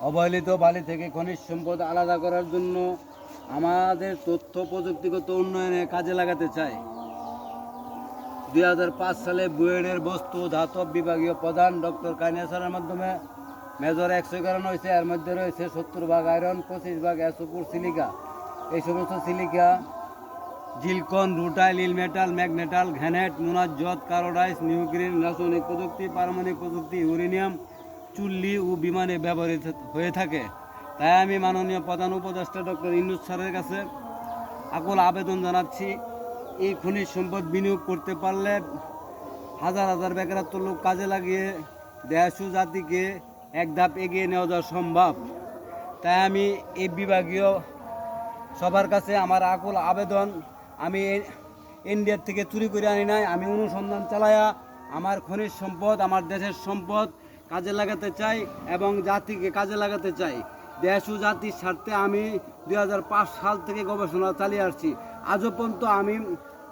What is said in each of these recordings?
অবহেলিত বালি থেকে খনিজ সম্পদ আলাদা করার জন্য আমাদের তথ্য প্রযুক্তিগত উন্নয়নে কাজে লাগাতে চাই। 2005 সালে বুয়েটের বস্তু ধাতব বিভাগীয় প্রধান ডক্টর কানিয়াসারের মাধ্যমে মেজর 111 হয়েছে। এর মধ্যে রয়েছে 70% আয়রন, 25% অ্যাসোপুর সিলিকা। এই সমস্ত silica zircon, rutile, ilmenite, magnetite, garnet, monazite, কার্বোডাইস, নিউক্লিন, রাসায়নিক প্রযুক্তি, পারমাণবিক প্রযুক্তি, ইউরেনিয়াম, চুল্লি ও বিমানে ব্যবহৃত হয়ে থাকে। তাই আমি মাননীয় প্রধান উপদেষ্টা ডক্টর ইউনূস স্যারের কাছে আকুল আবেদন জানাচ্ছি, এই খনিজ সম্পদ বিনিয়োগ করতে পারলে হাজার হাজার বেকারত্ব লোক কাজে লাগিয়ে দেশ ও জাতিকে এক ধাপ এগিয়ে নেওয়া যাওয়া সম্ভব। তাই আমি এই বিভাগীয় সবার কাছে আমার আকুল আবেদন, আমি ইন্ডিয়ার থেকে চুরি করে আনি নাই, আমি অনুসন্ধান চালায়া আমার খনিজ সম্পদ, আমার দেশের সম্পদ কাজে লাগাতে চাই এবং জাতিকে কাজে লাগাতে চাই। দেশ ও জাতির স্বার্থে আমি 2005 সাল থেকে গবেষণা চালিয়ে আসছি। আজও পর্যন্ত আমি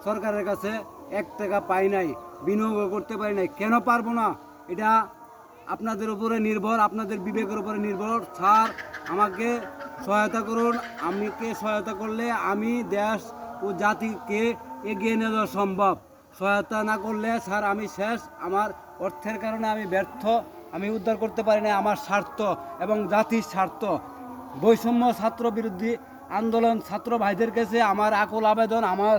সরকারের কাছে 1 টাকা পাই নাই, বিনিয়োগ করতে পারি নাই। কেন পারবো না? এটা আপনাদের উপরে নির্ভর, আপনাদের বিবেকের উপরে নির্ভর। স্যার আমাকে সহায়তা করুন, আমাকে সহায়তা করলে আমি দেশ ও জাতিকে এগিয়ে নিয়ে যাওয়া সম্ভব। সহায়তা না করলে স্যার আমি শেষ। আমার অর্থের কারণে আমি ব্যর্থ, আমি উদ্ধার করতে পারি না আমার স্বার্থ এবং জাতির স্বার্থ। বৈষম্য ছাত্র বিরোধী আন্দোলন ছাত্র ভাইদের কাছে আমার আকুল আবেদন, আমার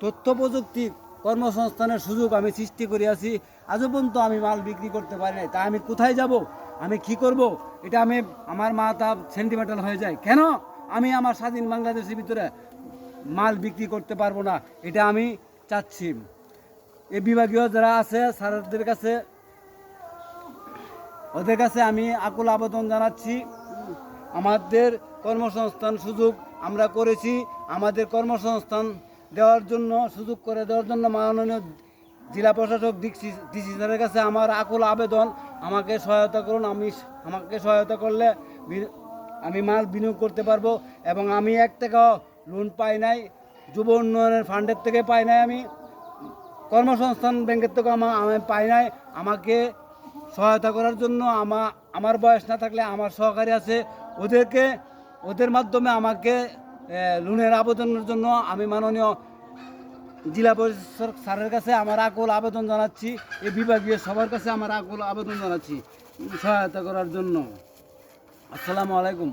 তথ্য প্রযুক্তি কর্মসংস্থানের সুযোগ আমি সৃষ্টি করিয়াছি, আজও পর্যন্ত আমি মাল বিক্রি করতে পারি নাই। তাই আমি কোথায় যাব, আমি কি করব? এটা আমি আমার মাথা সেন্টিমেন্টাল হয়ে যায়। কেন আমি আমার স্বাধীন বাংলাদেশের ভিতরে মাল বিক্রি করতে পারবো না? এটা আমি চাচ্ছি। এই বিভাগীয় যারা আছে স্যারদের কাছে, ওদের কাছে আমি আকুল আবেদন জানাচ্ছি, আমাদের কর্মসংস্থান সুযোগ আমরা করেছি, আমাদের কর্মসংস্থান দেওয়ার জন্য, সুযোগ করে দেওয়ার জন্য মাননীয় জেলা প্রশাসক ডিসি স্যারের কাছে আমার আকুল আবেদন, আমাকে সহায়তা করুন। আমাকে সহায়তা করলে আমি মাল বিনিয়োগ করতে পারবো এবং আমি 1 টাকাও লোন পাই নাই, যুব উন্নয়নের ফান্ডের থেকে পাই নাই, আমি কর্মসংস্থান ব্যাংকের থেকে আমি পাই নাই। আমাকে সহায়তা করার জন্য আমার বয়স না থাকলে আমার সহকারী আছে, ওদের মাধ্যমে আমাকে লোনের আবেদনের জন্য আমি মাননীয় জেলা পরিষদ স্যারের কাছে আমার আকুল আবেদন জানাচ্ছি। এই বিভাগীয় সবার কাছে আমার আকুল আবেদন জানাচ্ছি সহায়তা করার জন্য। আসসালামু আলাইকুম।